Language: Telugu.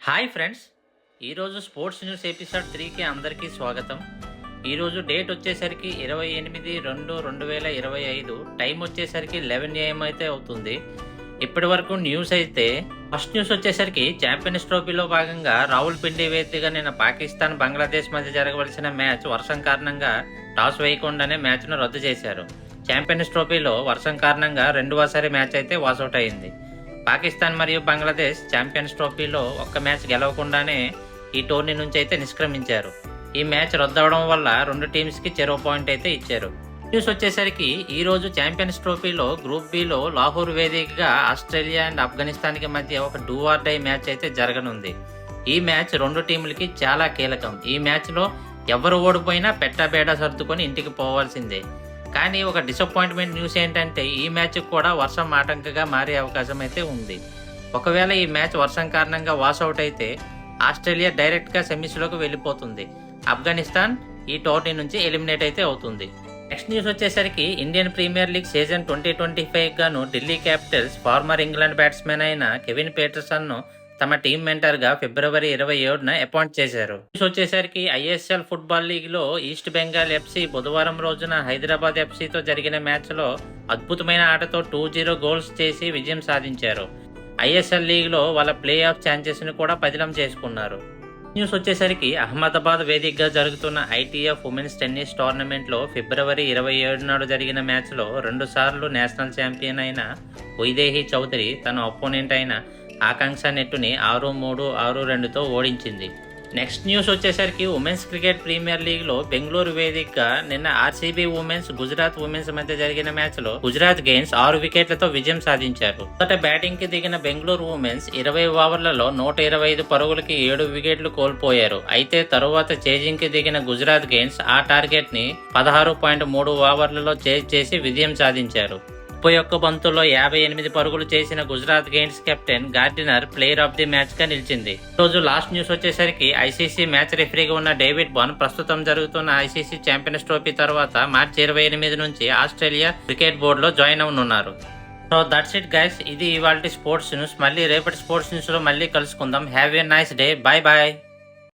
హాయ్ ఫ్రెండ్స్, ఈరోజు స్పోర్ట్స్ న్యూస్ ఎపిసోడ్ 3కి అందరికీ స్వాగతం. ఈరోజు డేట్ వచ్చేసరికి 28/2/2025, టైం వచ్చేసరికి 11 AM అయితే అవుతుంది. ఇప్పటి వరకు న్యూస్ అయితే ఫస్ట్ న్యూస్ వచ్చేసరికి ఛాంపియన్స్ ట్రోఫీలో భాగంగా రావుల్పిండి వేదికగా నిన్న పాకిస్తాన్ బంగ్లాదేశ్ మధ్య జరగవలసిన మ్యాచ్ వర్షం కారణంగా టాస్ వేయకుండానే మ్యాచ్ను రద్దు చేశారు. ఛాంపియన్స్ ట్రోఫీలో వర్షం కారణంగా రెండవసారి మ్యాచ్ అయితే వాసౌట్ అయింది. పాకిస్తాన్ మరియు బంగ్లాదేశ్ ఛాంపియన్స్ ట్రోఫీలో ఒక్క మ్యాచ్ గెలవకుండానే ఈ టోర్నీ నుంచి అయితే నిష్క్రమించారు. ఈ మ్యాచ్ రద్దవడం వల్ల రెండు టీమ్స్కి చెరో పాయింట్ అయితే ఇచ్చారు. న్యూస్ వచ్చేసరికి ఈ రోజు ఛాంపియన్స్ ట్రోఫీలో గ్రూప్ బిలో లాహోర్ వేదికగా ఆస్ట్రేలియా అండ్ ఆఫ్ఘనిస్తాన్కి మధ్య ఒక డూ ఆర్ డై మ్యాచ్ అయితే జరగనుంది. ఈ మ్యాచ్ రెండు టీములకి చాలా కీలకం. ఈ మ్యాచ్లో ఎవరు ఓడిపోయినా పెట్టబేడా సర్దుకొని ఇంటికి పోవాల్సిందే. కానీ ఒక డిసప్పాయింట్మెంట్ న్యూస్ ఏంటంటే ఈ మ్యాచ్ కూడా వర్షం ఆటంకగా మారే అవకాశం అయితే ఉంది. ఒకవేళ ఈ మ్యాచ్ వర్షం కారణంగా వాసౌట్ అయితే ఆస్ట్రేలియా డైరెక్ట్గా సెమీస్లోకి వెళ్ళిపోతుంది. ఆఫ్ఘనిస్తాన్ ఈ టోర్నీ నుంచి ఎలిమినేట్ అయితే అవుతుంది. నెక్స్ట్ న్యూస్ వచ్చేసరికి ఇండియన్ ప్రీమియర్ లీగ్ సీజన్ 2025 గాను Delhi Capitals former England batsmen అయిన కెవిన్ పీటర్సన్ను తమ టీం మెంటర్గా February 27న అపాయింట్ చేశారు. న్యూస్ వచ్చేసరికి ISL ఫుట్బాల్ లీగ్లో ఈస్ట్ బెంగాల్ FC బుధవారం రోజున హైదరాబాద్ FCతో జరిగిన మ్యాచ్లో అద్భుతమైన ఆటతో 2-0 గోల్స్ చేసి విజయం సాధించారు. ISL లీగ్లో వాళ్ళ ప్లే ఆఫ్ ఛాన్సెస్ని కూడా పదిలం చేసుకున్నారు. న్యూస్ వచ్చేసరికి అహ్మదాబాద్ వేదికగా జరుగుతున్న ITF ఉమెన్స్ టెన్నిస్ టోర్నమెంట్లో February 27 నాడు జరిగిన మ్యాచ్లో 2 సార్లు నేషనల్ ఛాంపియన్ అయిన వైదేహి చౌదరి తన అపోనెంట్ అయిన ఆకాంక్ష నెట్టుని 6-3, 6-2తో ఓడించింది. నెక్స్ట్ న్యూస్ వచ్చేసరికి ఉమెన్స్ క్రికెట్ ప్రీమియర్ లీగ్లో బెంగళూరు వేదికగా నిన్న RCB ఉమెన్స్ గుజరాత్ ఉమెన్స్ మధ్య జరిగిన మ్యాచ్లో గుజరాత్ గెయిన్స్ 6 వికెట్లతో విజయం సాధించారు. మొదట బ్యాటింగ్కి దిగిన బెంగళూరు ఉమెన్స్ 20 ఓవర్లలో 125 పరుగులకి 7 వికెట్లు కోల్పోయారు. అయితే తరువాత చేజింగ్కి దిగిన గుజరాత్ గెయిన్స్ ఆ టార్గెట్ని 16.3 ఓవర్లలో చేజ్ చేసి విజయం సాధించారు. 31 బంతుల్లో 58 పరుగులు చేసిన Gujarat Giants captain Gardner player of the match గా నిలిచింది. రోజు లాస్ట్ న్యూస్ వచ్చేసరికి ICC మ్యాచ్ రెఫరీగా ఉన్న డేవిడ్ బాన్ ప్రస్తుతం జరుగుతున్న ICC ఛాంపియన్స్ ట్రోఫీ తర్వాత మార్చి 28 నుంచి ఆస్ట్రేలియా క్రికెట్ బోర్డులో జాయిన్ అవనున్నారు. సో దట్స్ ఇట్ గైస్, ఇది ఇవాల్టి స్పోర్ట్స్ న్యూస్. మళ్ళీ రేపటి స్పోర్ట్స్ న్యూస్ లో మళ్ళీ కలుసుకుందాం. Have a nice day. Bye bye.